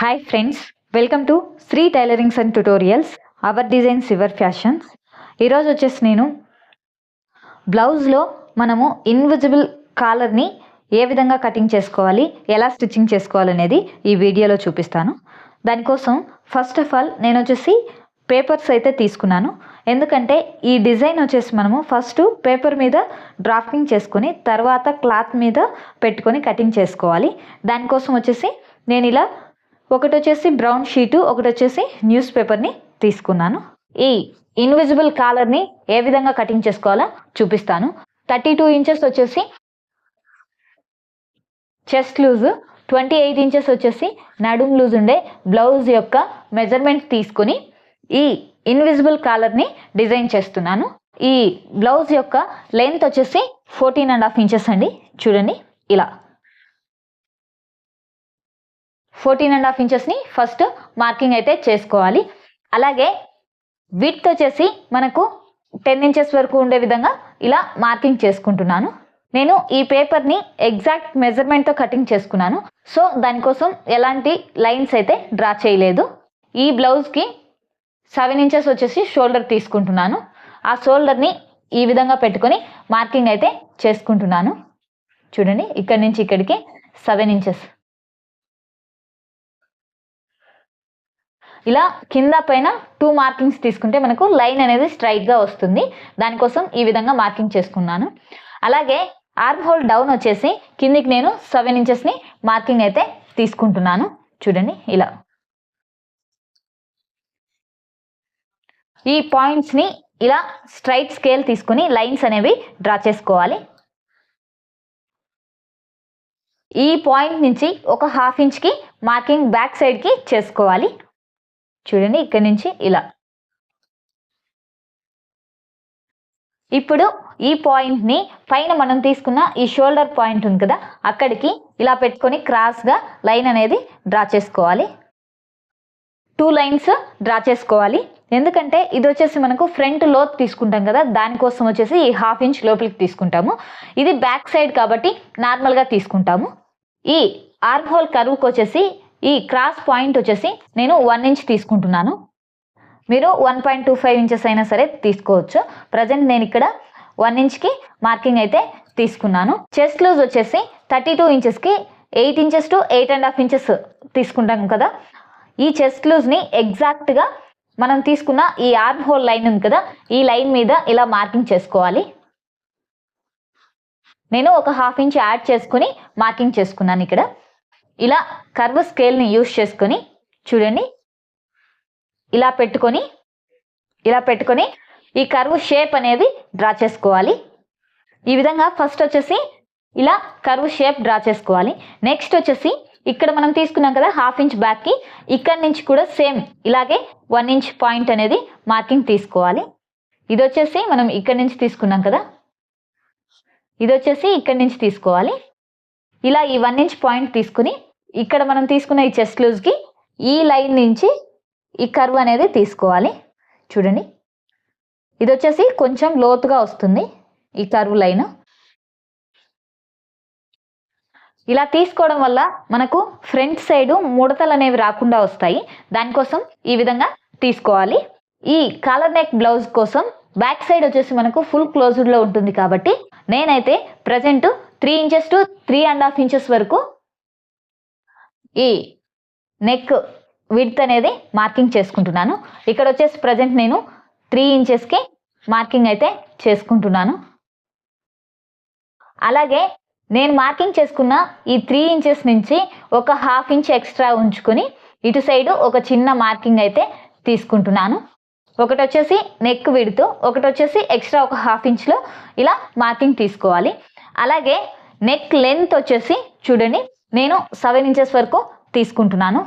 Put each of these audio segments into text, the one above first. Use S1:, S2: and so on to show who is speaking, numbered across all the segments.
S1: Hi friends, welcome to Sri tailorings and tutorials, our designs your fashions. ఈరోజు వచ్చేసి నేను బ్లౌజ్లో మనము ఇన్విజిబుల్ కాలర్ని ఏ విధంగా కటింగ్ చేసుకోవాలి, ఎలా స్టిచ్చింగ్ చేసుకోవాలనేది ఈ వీడియోలో చూపిస్తాను. దానికోసం ఫస్ట్ ఆఫ్ ఆల్ నేను వచ్చేసి పేపర్స్ అయితే తీసుకున్నాను. ఎందుకంటే ఈ డిజైన్ వచ్చేసి మనము ఫస్ట్ పేపర్ మీద డ్రాఫ్టింగ్ చేసుకొని తర్వాత క్లాత్ మీద పెట్టుకొని కటింగ్ చేసుకోవాలి. దానికోసం వచ్చేసి నేను ఇలా ఒకటి వచ్చేసి బ్రౌన్ షీటు, ఒకటి వచ్చేసి న్యూస్ పేపర్ని తీసుకున్నాను. ఈ ఇన్విజిబుల్ కాలర్ని ఏ విధంగా కటింగ్ చేసుకోవాలో చూపిస్తాను. 32 ఇంచెస్ వచ్చేసి చెస్ట్ లూజ్, 28 ఇంచెస్ వచ్చేసి నడుం లూజ్ ఉండే బ్లౌజ్ యొక్క మెజర్మెంట్ తీసుకుని ఈ ఇన్విజిబుల్ కాలర్ని డిజైన్ చేస్తున్నాను. ఈ బ్లౌజ్ యొక్క లెంత్ వచ్చేసి 14.5 ఇంచెస్ అండి. చూడండి, ఇలా 14.5 ఇంచెస్ని ఫస్ట్ మార్కింగ్ అయితే చేసుకోవాలి. అలాగే విడ్త్ వచ్చేసి మనకు 10 ఇంచెస్ వరకు ఉండే విధంగా ఇలా మార్కింగ్ చేసుకుంటున్నాను. నేను ఈ పేపర్ని ఎగ్జాక్ట్ మెజర్మెంట్తో కటింగ్ చేసుకున్నాను. సో దానికోసం ఎలాంటి లైన్స్ అయితే డ్రా చేయలేదు. ఈ బ్లౌజ్కి 7 ఇంచెస్ వచ్చేసి షోల్డర్ తీసుకుంటున్నాను. ఆ షోల్డర్ని ఈ విధంగా పెట్టుకొని మార్కింగ్ అయితే చేసుకుంటున్నాను. చూడండి, ఇక్కడి నుంచి ఇక్కడికి 7 ఇంచెస్. ఇలా కింద పైన 2 మార్కింగ్స్ తీసుకుంటే మనకు లైన్ అనేది స్ట్రైట్గా వస్తుంది. దానికోసం ఈ విధంగా మార్కింగ్ చేసుకున్నాను. అలాగే ఆర్మ్ హోల్ డౌన్ వచ్చేసి కిందికి నేను 7 ఇంచెస్ని మార్కింగ్ అయితే తీసుకుంటున్నాను. చూడండి, ఇలా ఈ పాయింట్స్ని ఇలా స్ట్రైట్ స్కేల్ తీసుకుని లైన్స్ అనేవి డ్రా చేసుకోవాలి. ఈ పాయింట్ నుంచి ఒక 1/2 ఇంచ్కి మార్కింగ్ బ్యాక్ సైడ్కి చేసుకోవాలి. చూడండి, ఇక్కడి నుంచి ఇలా. ఇప్పుడు ఈ పాయింట్ని పైన మనం తీసుకున్న ఈ షోల్డర్ పాయింట్ ఉంది కదా, అక్కడికి ఇలా పెట్టుకొని క్రాస్గా లైన్ అనేది డ్రా చేసుకోవాలి. 2 లైన్స్ డ్రా చేసుకోవాలి. ఎందుకంటే ఇది వచ్చేసి మనకు ఫ్రంట్ లోత్ తీసుకుంటాం కదా, దానికోసం వచ్చేసి ఈ 1/2 ఇంచ్ లోపలికి తీసుకుంటాము. ఇది బ్యాక్ సైడ్ కాబట్టి నార్మల్గా తీసుకుంటాము. ఈ ఆర్మ్ హోల్ కర్వ్కి వచ్చేసి ఈ క్రాస్ పాయింట్ వచ్చేసి నేను 1 ఇంచ్ తీసుకుంటున్నాను. మీరు 1.25 ఇంచెస్ అయినా సరే తీసుకోవచ్చు. ప్రజెంట్ నేను ఇక్కడ 1 ఇంచ్కి మార్కింగ్ అయితే తీసుకున్నాను. చెస్ట్ లూజ్ వచ్చేసి 32 ఇంచెస్కి 8 ఇంచెస్ టు 8.5 ఇంచెస్ తీసుకుంటాం కదా. ఈ చెస్ట్ లూజ్ని ఎగ్జాక్ట్గా మనం తీసుకున్న ఈ ఆర్మ్ హోల్ లైన్ ఉంది కదా, ఈ లైన్ మీద ఇలా మార్కింగ్ చేసుకోవాలి. నేను ఒక 1/2 ఇంచ్ యాడ్ చేసుకుని మార్కింగ్ చేసుకున్నాను. ఇక్కడ ఇలా కర్వ్ స్కేల్ని యూస్ చేసుకొని చూడండి, ఇలా పెట్టుకొని ఈ కర్వ్ షేప్ అనేది డ్రా చేసుకోవాలి. ఈ విధంగా ఫస్ట్ వచ్చేసి ఇలా కర్వ్ షేప్ డ్రా చేసుకోవాలి. నెక్స్ట్ వచ్చేసి ఇక్కడ మనం తీసుకున్నాం కదా 1/2 ఇంచ్ బ్యాక్కి, ఇక్కడ నుంచి కూడా సేమ్ ఇలాగే 1 ఇంచ్ పాయింట్ అనేది మార్కింగ్ తీసుకోవాలి. ఇది వచ్చేసి మనం ఇక్కడ నుంచి తీసుకున్నాం కదా, ఇది వచ్చేసి ఇక్కడ నుంచి తీసుకోవాలి. ఇలా ఈ 1 ఇంచ్ పాయింట్ తీసుకుని ఇక్కడ మనం తీసుకున్న ఈ చెస్ట్ లూజ్కి ఈ లైన్ నుంచి ఈ కర్వ్ అనేది తీసుకోవాలి. చూడండి, ఇది వచ్చేసి కొంచెం లోతుగా వస్తుంది ఈ కర్వ్ లైన్. ఇలా తీసుకోవడం వల్ల మనకు ఫ్రంట్ సైడ్ ముడతలు అనేవి రాకుండా వస్తాయి. దానికోసం ఈ విధంగా తీసుకోవాలి. ఈ కాలర్ నెక్ బ్లౌజ్ కోసం బ్యాక్ సైడ్ వచ్చేసి మనకు ఫుల్ క్లోజ్డ్లో ఉంటుంది కాబట్టి నేనైతే ప్రజెంట్ 3 ఇంచెస్ టు 3.5 ఇంచెస్ వరకు ఈ నెక్ విడ్త్ అనేది మార్కింగ్ చేసుకుంటున్నాను. ఇక్కడ వచ్చేసి ప్రజెంట్ నేను 3 ఇంచెస్కి మార్కింగ్ అయితే చేసుకుంటున్నాను. అలాగే నేను మార్కింగ్ చేసుకున్న ఈ 3 ఇంచెస్ నుంచి ఒక 1/2 ఇంచ్ ఎక్స్ట్రా ఉంచుకొని ఇటు సైడ్ ఒక చిన్న మార్కింగ్ అయితే తీసుకుంటున్నాను. ఒకటి వచ్చేసి నెక్ విడ్త్, ఒకటి వచ్చేసి ఎక్స్ట్రా ఒక 1/2 ఇంచ్లో ఇలా మార్కింగ్ తీసుకోవాలి. అలాగే నెక్ లెంత్ వచ్చేసి చూడండి, నేను 7 ఇంచెస్ వరకు తీసుకుంటున్నాను.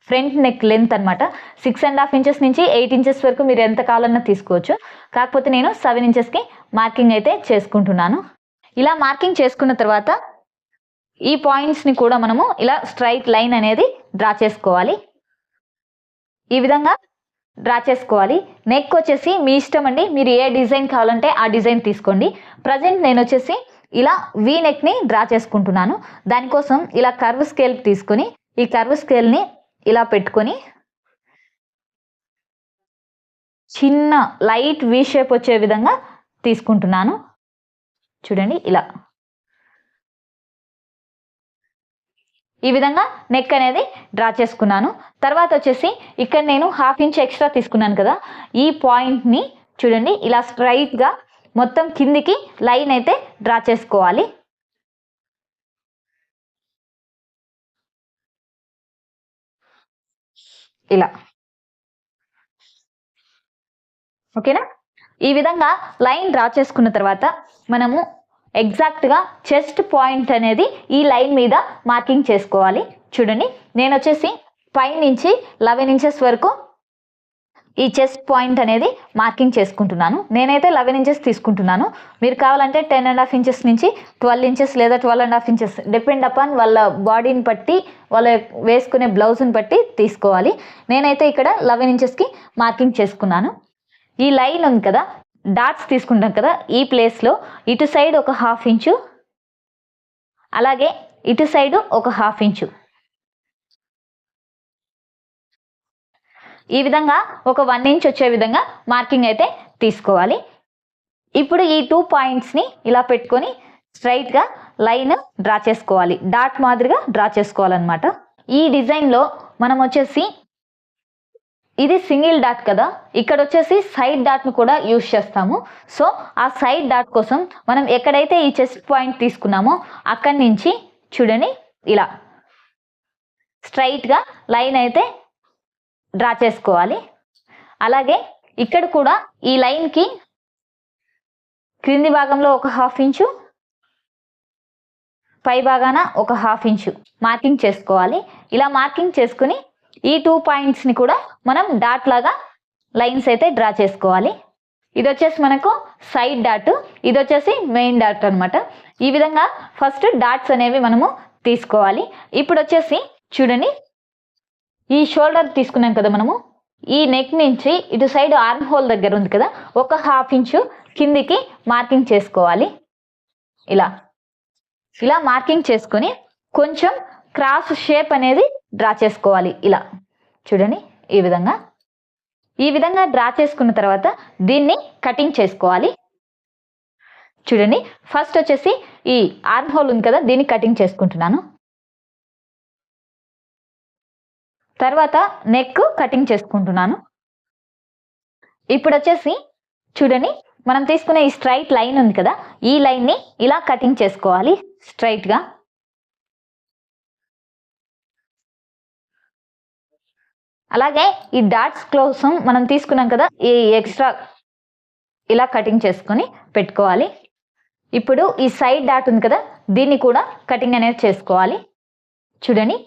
S1: ఫ్రంట్ నెక్ లెంత్ అనమాట. 6.5 ఇంచెస్ నుంచి 8 ఇంచెస్ వరకు మీరు ఎంత కావాలన్నా తీసుకోవచ్చు. కాకపోతే నేను 7 ఇంచెస్కి మార్కింగ్ అయితే చేసుకుంటున్నాను. ఇలా మార్కింగ్ చేసుకున్న తర్వాత ఈ పాయింట్స్ని కూడా మనము ఇలా స్ట్రైట్ లైన్ అనేది డ్రా చేసుకోవాలి. ఈ విధంగా డ్రా చేసుకోవాలి. నెక్ వచ్చేసి మీ ఇష్టం అండి, మీరు ఏ డిజైన్ కావాలంటే ఆ డిజైన్ తీసుకోండి. ప్రజెంట్ నేను వచ్చేసి ఇలా వీ నెక్ని డ్రా చేసుకుంటున్నాను. దానికోసం ఇలా కర్వ్ స్కేల్ తీసుకొని ఈ కర్వ్ స్కేల్ని ఇలా పెట్టుకొని చిన్న లైట్ వి షేప్ వచ్చే విధంగా తీసుకుంటున్నాను. చూడండి ఇలా. ఈ విధంగా నెక్ అనేది డ్రా చేసుకున్నాను. తర్వాత వచ్చేసి ఇక్కడ నేను 1/2 ఇంచ్ ఎక్స్ట్రా తీసుకున్నాను కదా, ఈ పాయింట్ని చూడండి ఇలా స్ట్రైట్గా మొత్తం కిందికి లైన్ అయితే డ్రా చేసుకోవాలి. ఇలా. ఓకేనా? ఈ విధంగా లైన్ డ్రా చేసుకున్న తర్వాత మనము ఎగ్జాక్ట్గా చెస్ట్ పాయింట్ అనేది ఈ లైన్ మీద మార్కింగ్ చేసుకోవాలి. చూడండి నేను వచ్చేసి పైనుంచి 11 ఇంచెస్ వరకు ఈ చెస్ట్ పాయింట్ అనేది మార్కింగ్ చేసుకుంటున్నాను. నేనైతే 11 ఇంచెస్ తీసుకుంటున్నాను. మీరు కావాలంటే 10.5 ఇంచెస్ నుంచి 12 ఇంచెస్ లేదా 12.5 ఇంచెస్ డిపెండ్ అపాన్ వాళ్ళ బాడీని బట్టి, వాళ్ళ వేసుకునే బ్లౌజ్ని బట్టి తీసుకోవాలి. నేనైతే ఇక్కడ 11 ఇంచెస్కి మార్కింగ్ చేసుకున్నాను. ఈ లైన్ ఉంది కదా, డాట్స్ తీసుకుంటాం కదా, ఈ ప్లేస్లో ఇటు సైడ్ ఒక 1/2 ఇంచు, అలాగే ఇటు సైడు ఒక 1/2 ఇంచు, ఈ విధంగా ఒక 1 ఇంచ్ వచ్చే విధంగా మార్కింగ్ అయితే తీసుకోవాలి. ఇప్పుడు ఈ 2 పాయింట్స్ని ఇలా పెట్టుకొని స్ట్రైట్గా లైన్ డ్రా చేసుకోవాలి. డాట్ మాదిరిగా డ్రా చేసుకోవాలన్నమాట. ఈ డిజైన్లో మనం వచ్చేసి ఇది సింగిల్ డాట్ కదా, ఇక్కడ వచ్చేసి సైడ్ డాట్ను కూడా యూజ్ చేస్తాము. సో ఆ సైడ్ డాట్ కోసం మనం ఎక్కడైతే ఈ చెస్ట్ పాయింట్ తీసుకున్నామో అక్కడి నుంచి చూడండి ఇలా స్ట్రైట్గా లైన్ అయితే డ్రా చేసుకోవాలి. అలాగే ఇక్కడ కూడా ఈ లైన్కి క్రింది భాగంలో ఒక 1/2 ఇంచు, పై భాగాన ఒక 1/2 ఇంచు మార్కింగ్ చేసుకోవాలి. ఇలా మార్కింగ్ చేసుకుని ఈ 2 పాయింట్స్ని కూడా మనం డాట్ లాగా లైన్స్ అయితే డ్రా చేసుకోవాలి. ఇది వచ్చేసి మనకు సైడ్ డాట్, ఇది వచ్చేసి మెయిన్ డాట్ అనమాట. ఈ విధంగా ఫస్ట్ డాట్స్ అనేవి మనము తీసుకోవాలి. ఇప్పుడు వచ్చేసి చూడండి ఈ షోల్డర్ తీసుకున్నాం కదా మనము, ఈ నెక్ నుంచి ఇటు సైడ్ ఆర్మ్ హోల్ దగ్గర ఉంది కదా, ఒక 1/2 ఇంచు కిందికి మార్కింగ్ చేసుకోవాలి. ఇలా ఇలా మార్కింగ్ చేసుకొని కొంచెం క్రాస్ షేప్ అనేది డ్రా చేసుకోవాలి. ఇలా చూడండి ఈ విధంగా డ్రా చేసుకున్న తర్వాత దీన్ని కటింగ్ చేసుకోవాలి. చూడండి ఫస్ట్ వచ్చేసి ఈ ఆర్మ్ హోల్ ఉంది కదా, దీన్ని కటింగ్ చేసుకుంటున్నాను. తర్వాత నెక్ కటింగ్ చేసుకుంటున్నాను. ఇప్పుడు వచ్చేసి చూడండి మనం తీసుకునే ఈ స్ట్రైట్ లైన్ ఉంది కదా, ఈ లైన్ని ఇలా కటింగ్ చేసుకోవాలి స్ట్రైట్గా. అలాగే ఈ డాట్స్ కోసం మనం తీసుకున్నాం కదా, ఈ ఎక్స్ట్రా ఇలా కటింగ్ చేసుకొని పెట్టుకోవాలి. ఇప్పుడు ఈ సైడ్ డాట్ ఉంది కదా, దీన్ని కూడా కటింగ్ అనేది చేసుకోవాలి. చూడండి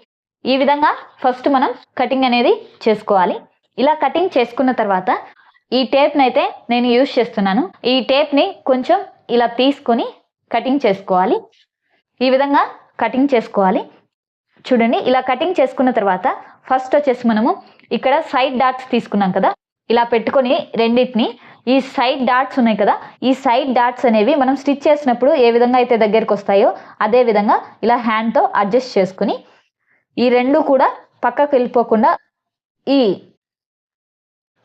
S1: ఈ విధంగా ఫస్ట్ మనం కటింగ్ అనేది చేసుకోవాలి. ఇలా కటింగ్ చేసుకున్న తర్వాత ఈ టేప్ని అయితే నేను యూజ్ చేస్తున్నాను. ఈ టేప్ని కొంచెం ఇలా తీసుకొని కటింగ్ చేసుకోవాలి. ఈ విధంగా కటింగ్ చేసుకోవాలి. చూడండి ఇలా కటింగ్ చేసుకున్న తర్వాత ఫస్ట్ వచ్చేసి మనము ఇక్కడ సైడ్ డాట్స్ తీసుకున్నాం కదా, ఇలా పెట్టుకొని రెండింటిని, ఈ సైడ్ డాట్స్ ఉన్నాయి కదా, ఈ సైడ్ డాట్స్ అనేవి మనం స్టిచ్ చేసినప్పుడు ఏ విధంగా అయితే దగ్గరికి వస్తాయో అదే విధంగా ఇలా హ్యాండ్తో అడ్జస్ట్ చేసుకుని ఈ రెండు కూడా పక్కకు వెళ్ళిపోకుండా ఈ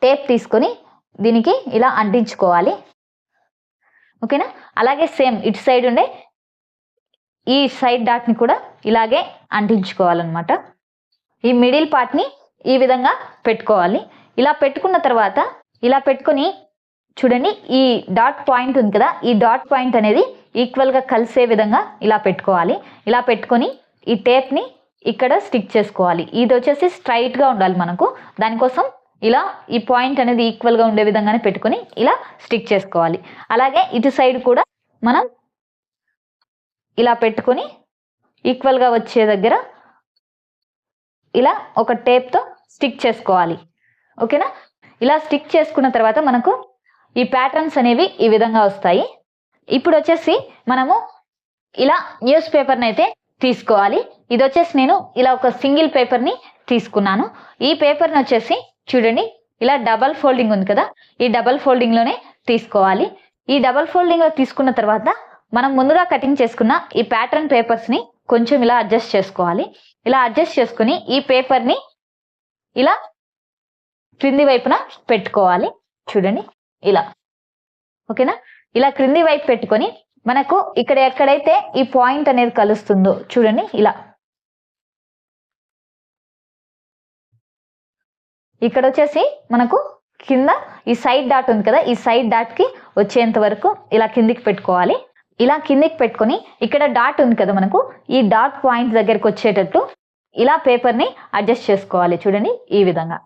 S1: టేప్ తీసుకొని దీనికి ఇలా అంటించుకోవాలి. ఓకేనా? అలాగే సేమ్ ఇటు సైడ్ ఉండే ఈ సైడ్ డాట్ని కూడా ఇలాగే అంటించుకోవాలన్నమాట. ఈ మిడిల్ పార్ట్ని ఈ విధంగా పెట్టుకోవాలి. ఇలా పెట్టుకున్న తర్వాత ఇలా పెట్టుకొని చూడండి ఈ డాట్ పాయింట్ ఉంది కదా, ఈ డాట్ పాయింట్ అనేది ఈక్వల్గా కలిసే విధంగా ఇలా పెట్టుకోవాలి. ఇలా పెట్టుకొని ఈ టేప్ని ఇక్కడ స్టిక్ చేసుకోవాలి. ఇది వచ్చేసి స్ట్రైట్గా ఉండాలి మనకు, దానికోసం ఇలా ఈ పాయింట్ అనేది ఈక్వల్గా ఉండే విధంగానే పెట్టుకొని ఇలా స్టిక్ చేసుకోవాలి. అలాగే ఇటు సైడ్ కూడా మనం ఇలా పెట్టుకొని ఈక్వల్గా వచ్చే దగ్గర ఇలా ఒక టేప్తో స్టిక్ చేసుకోవాలి. ఓకేనా? ఇలా స్టిక్ చేసుకున్న తర్వాత మనకు ఈ ప్యాటర్న్స్ అనేవి ఈ విధంగా వస్తాయి. ఇప్పుడు వచ్చేసి మనము ఇలా న్యూస్ పేపర్ని అయితే తీసుకోవాలి. ఇది వచ్చేసి నేను ఇలా ఒక సింగిల్ పేపర్ని తీసుకున్నాను. ఈ పేపర్ని వచ్చేసి చూడండి ఇలా డబల్ ఫోల్డింగ్ ఉంది కదా, ఈ డబల్ ఫోల్డింగ్లోనే తీసుకోవాలి. ఈ డబల్ ఫోల్డింగ్లో తీసుకున్న తర్వాత మనం ముందుగా కటింగ్ చేసుకున్న ఈ ప్యాటర్న్ పేపర్స్ని కొంచెం ఇలా అడ్జస్ట్ చేసుకోవాలి. ఇలా అడ్జస్ట్ చేసుకుని ఈ పేపర్ని ఇలా క్రింది వైపున పెట్టుకోవాలి. చూడండి ఇలా. ఓకేనా? ఇలా క్రింది వైపు పెట్టుకొని మనకు ఇక్కడ ఎక్కడైతే ఈ పాయింట్ అనేది కలుస్తుందో చూడండి ఇలా. ఇక్కడ వచ్చేసి మనకు కింద ఈ సైడ్ డాట్ ఉంది కదా, ఈ సైడ్ డాట్ కి వచ్చేంత వరకు ఇలా కిందికి పెట్టుకోవాలి. ఇలా కిందికి పెట్టుకొని ఇక్కడ డాట్ ఉంది కదా మనకు, ఈ డాట్ పాయింట్ దగ్గరికి వచ్చేటట్టు ఇలా పేపర్ని అడ్జస్ట్ చేసుకోవాలి. చూడండి ఈ విధంగా.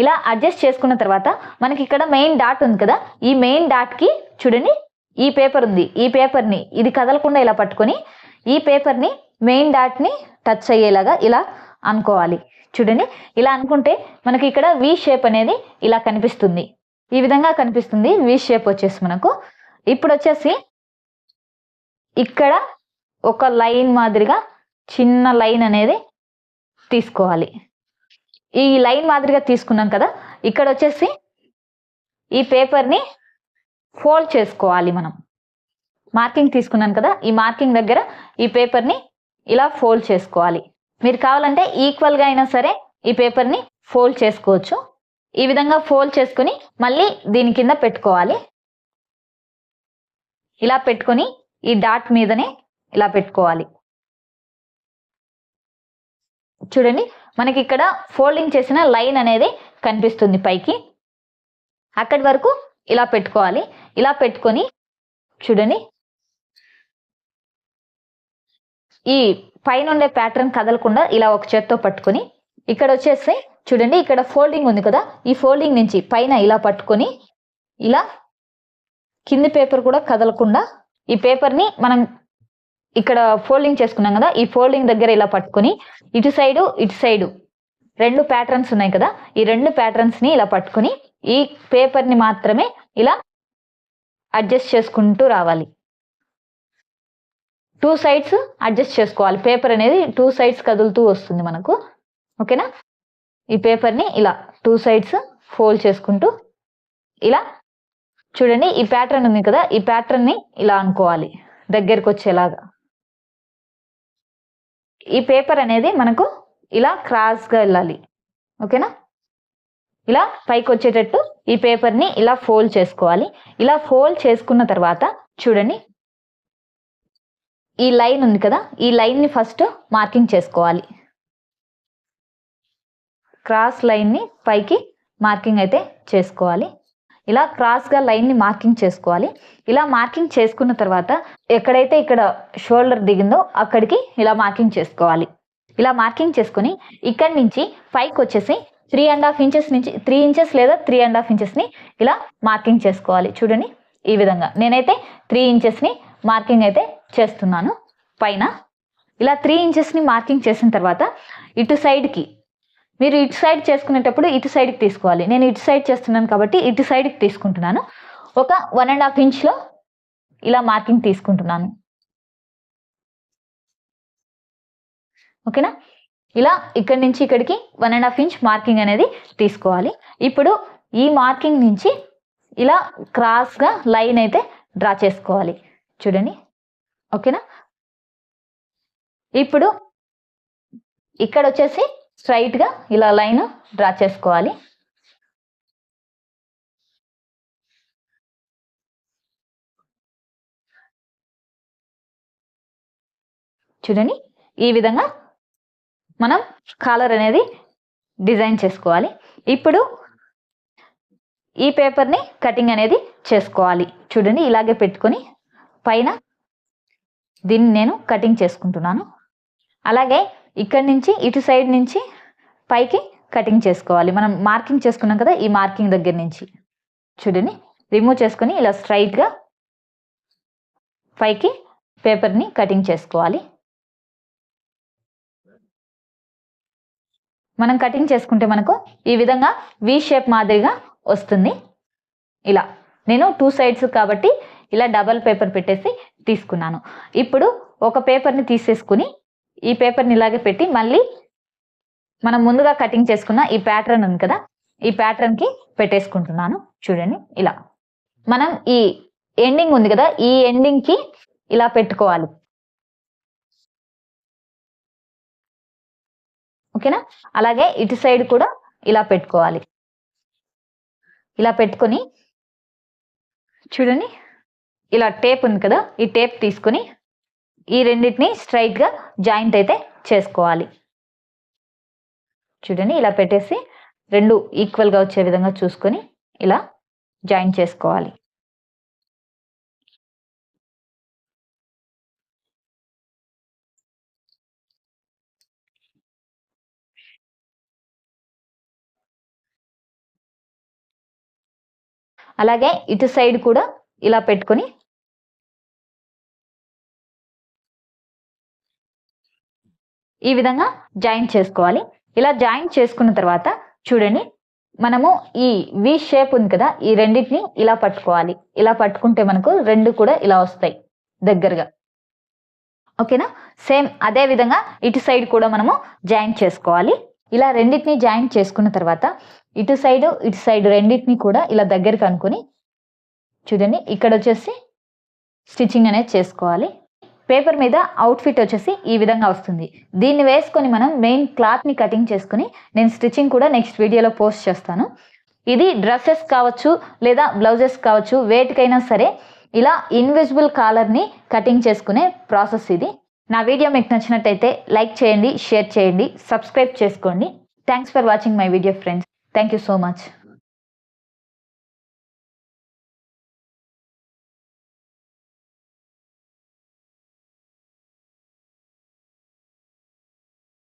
S1: ఇలా అడ్జస్ట్ చేసుకున్న తర్వాత మనకి ఇక్కడ మెయిన్ డాట్ ఉంది కదా, ఈ మెయిన్ డాట్ కి చూడండి ఈ పేపర్ ఉంది, ఈ పేపర్ని ఇది కదలకుండా ఇలా పట్టుకొని ఈ పేపర్ని మెయిన్ డాట్ ని టచ్ అయ్యేలాగా ఇలా అనుకోవాలి. చూడండి ఇలా అనుకుంటే మనకి ఇక్కడ వి షేప్ అనేది ఇలా కనిపిస్తుంది. ఈ విధంగా కనిపిస్తుంది వి షేప్ వచ్చేసి మనకు. ఇప్పుడు వచ్చేసి ఇక్కడ ఒక లైన్ మాదిరిగా చిన్న లైన్ అనేది తీసుకోవాలి. ఈ లైన్ మాదిరిగా తీసుకున్నాం కదా, ఇక్కడ వచ్చేసి ఈ పేపర్ని ఫోల్డ్ చేసుకోవాలి. మనం మార్కింగ్ తీసుకున్నాం కదా, ఈ మార్కింగ్ దగ్గర ఈ పేపర్ని ఇలా ఫోల్డ్ చేసుకోవాలి. మీరు కావాలంటే ఈక్వల్గా అయినా సరే ఈ పేపర్ని ఫోల్డ్ చేసుకోవచ్చు. ఈ విధంగా ఫోల్డ్ చేసుకొని మళ్ళీ దీని కింద పెట్టుకోవాలి. ఇలా పెట్టుకొని ఈ డాట్ మీదనే ఇలా పెట్టుకోవాలి. చూడండి మనకి ఇక్కడ ఫోల్డింగ్ చేసిన లైన్ అనేది కనిపిస్తుంది పైకి. అక్కడి వరకు ఇలా పెట్టుకోవాలి. ఇలా పెట్టుకొని చూడండి ఈ పైన ఉండే ప్యాటర్న్ కదలకుండా ఇలా ఒక చేత్తో పట్టుకొని ఇక్కడ వచ్చేసి చూడండి ఇక్కడ ఫోల్డింగ్ ఉంది కదా, ఈ ఫోల్డింగ్ నుంచి పైన ఇలా పట్టుకొని ఇలా కింది పేపర్ కూడా కదలకుండా ఈ పేపర్ని మనం ఇక్కడ ఫోల్డింగ్ చేసుకున్నాం కదా, ఈ ఫోల్డింగ్ దగ్గర ఇలా పట్టుకొని ఇటు సైడు రెండు ప్యాటర్న్స్ ఉన్నాయి కదా, ఈ రెండు ప్యాటర్న్స్ ని ఇలా పట్టుకొని ఈ పేపర్ని మాత్రమే ఇలా అడ్జస్ట్ చేసుకుంటూ రావాలి. టూ సైడ్స్ అడ్జస్ట్ చేసుకోవాలి. పేపర్ అనేది టూ సైడ్స్ కదులుతూ వస్తుంది మనకు. ఓకేనా? ఈ పేపర్ని ఇలా టూ సైడ్స్ ఫోల్డ్ చేసుకుంటూ ఇలా చూడండి ఈ ప్యాటర్న్ ఉంది కదా, ఈ ప్యాటర్న్ని ఇలా అనుకోవాలి దగ్గరికి వచ్చేలాగా. ఈ పేపర్ అనేది మనకు ఇలా క్రాస్గా వెళ్ళాలి. ఓకేనా? ఇలా పైకి వచ్చేటట్టు ఈ పేపర్ని ఇలా ఫోల్డ్ చేసుకోవాలి. ఇలా ఫోల్డ్ చేసుకున్న తర్వాత చూడండి ఈ లైన్ ఉంది కదా, ఈ లైన్ని ఫస్ట్ మార్కింగ్ చేసుకోవాలి. క్రాస్ లైన్ని పైకి మార్కింగ్ అయితే చేసుకోవాలి. ఇలా క్రాస్గా లైన్ని మార్కింగ్ చేసుకోవాలి. ఇలా మార్కింగ్ చేసుకున్న తర్వాత ఎక్కడైతే ఇక్కడ షోల్డర్ దిగిందో అక్కడికి ఇలా మార్కింగ్ చేసుకోవాలి. ఇలా మార్కింగ్ చేసుకొని ఇక్కడి నుంచి పైకి వచ్చేసి 3.5 ఇంచెస్ నుంచి 3 ఇంచెస్ లేదా 3.5 ఇంచెస్ని ఇలా మార్కింగ్ చేసుకోవాలి. చూడండి ఈ విధంగా. నేనైతే 3 ఇంచెస్ని మార్కింగ్ అయితే చేస్తున్నాను పైన. ఇలా 3 ఇంచెస్ని మార్కింగ్ చేసిన తర్వాత ఇటు సైడ్కి మీరు ఇటు సైడ్ చేసుకునేటప్పుడు ఇటు సైడ్కి తీసుకోవాలి. నేను ఇటు సైడ్ చేస్తున్నాను కాబట్టి ఇటు సైడ్కి తీసుకుంటున్నాను. ఒక 1.5 ఇంచ్లో ఇలా మార్కింగ్ తీసుకుంటున్నాను. ఓకేనా? ఇలా ఇక్కడి నుంచి ఇక్కడికి 1.5 ఇంచ్ మార్కింగ్ అనేది తీసుకోవాలి. ఇప్పుడు ఈ మార్కింగ్ నుంచి ఇలా క్రాస్గా లైన్ అయితే డ్రా చేసుకోవాలి. చూడండి ఓకేనా? ఇప్పుడు ఇక్కడ వచ్చేసి స్ట్రైట్గా ఇలా లైన్ డ్రా చేసుకోవాలి. చూడండి ఈ విధంగా మనం కాలర్ అనేది డిజైన్ చేసుకోవాలి. ఇప్పుడు ఈ పేపర్ని కటింగ్ అనేది చేసుకోవాలి. చూడండి ఇలాగే పెట్టుకొని పైన దీన్ని నేను కటింగ్ చేసుకుంటున్నాను. అలాగే ఇక్కడి నుంచి ఇటు సైడ్ నుంచి పైకి కటింగ్ చేసుకోవాలి. మనం మార్కింగ్ చేసుకున్నాం కదా, ఈ మార్కింగ్ దగ్గర నుంచి చూడండి రిమూవ్ చేసుకొని ఇలా స్ట్రైట్గా పైకి పేపర్ని కటింగ్ చేసుకోవాలి. మనం కటింగ్ చేసుకుంటే మనకు ఈ విధంగా వి షేప్ మాదిరిగా వస్తుంది. ఇలా నేను 2 సైడ్స్ కాబట్టి ఇలా డబల్ పేపర్ పెట్టేసి తీసుకున్నాను. ఇప్పుడు ఒక పేపర్ని తీసేసుకుని ఈ పేపర్ని ఇలాగే పెట్టి మళ్ళీ మనం ముందుగా కటింగ్ చేసుకున్న ఈ ప్యాటర్న్ ఉంది కదా, ఈ ప్యాటర్న్కి పెట్టేసుకుంటున్నాను. చూడండి ఇలా మనం ఈ ఎండింగ్ ఉంది కదా, ఈ ఎండింగ్కి ఇలా పెట్టుకోవాలి. ఓకేనా? అలాగే ఇటు సైడ్ కూడా ఇలా పెట్టుకోవాలి. ఇలా పెట్టుకొని చూడండి, ఇలా టేప్ ఉంది కదా, ఈ టేప్ తీసుకొని ఈ రెండింటిని స్ట్రైట్గా జాయింట్ అయితే చేసుకోవాలి. చూడండి, ఇలా పెట్టేసి రెండు ఈక్వల్గా వచ్చే విధంగా చూసుకొని ఇలా జాయింట్ చేసుకోవాలి. అలాగే ఇటు సైడ్ కూడా ఇలా పెట్టుకొని ఈ విధంగా జాయింట్ చేసుకోవాలి. ఇలా జాయింట్ చేసుకున్న తర్వాత చూడండి, మనము ఈ వి షేప్ ఉంది కదా, ఈ రెండింటిని ఇలా పట్టుకోవాలి. ఇలా పట్టుకుంటే మనకు రెండు కూడా ఇలా వస్తాయి దగ్గరగా. ఓకేనా? సేమ్ అదే విధంగా ఇటు సైడ్ కూడా మనము జాయింట్ చేసుకోవాలి. ఇలా రెండింటిని జాయింట్ చేసుకున్న తర్వాత ఇటు సైడ్ రెండింటిని కూడా ఇలా దగ్గరికి అనుకొని చూడండి, ఇక్కడ వచ్చేసి స్టిచ్చింగ్ అనేది చేసుకోవాలి. పేపర్ మీద అవుట్ఫిట్ వచ్చేసి ఈ విధంగా వస్తుంది. దీన్ని వేసుకొని మనం మెయిన్ క్లాత్ని కటింగ్ చేసుకుని నేను స్టిచ్చింగ్ కూడా నెక్స్ట్ వీడియోలో పోస్ట్ చేస్తాను. ఇది డ్రెస్సెస్ కావచ్చు లేదా బ్లౌజెస్ కావచ్చు, వేటికైనా సరే ఇలా ఇన్విజిబుల్ కాలర్ని కటింగ్ చేసుకునే ప్రాసెస్ ఇది. నా వీడియో మీకు నచ్చినట్టయితే లైక్ చేయండి, షేర్ చేయండి, సబ్స్క్రైబ్ చేసుకోండి. Thanks for watching my video friends. Thank you so much.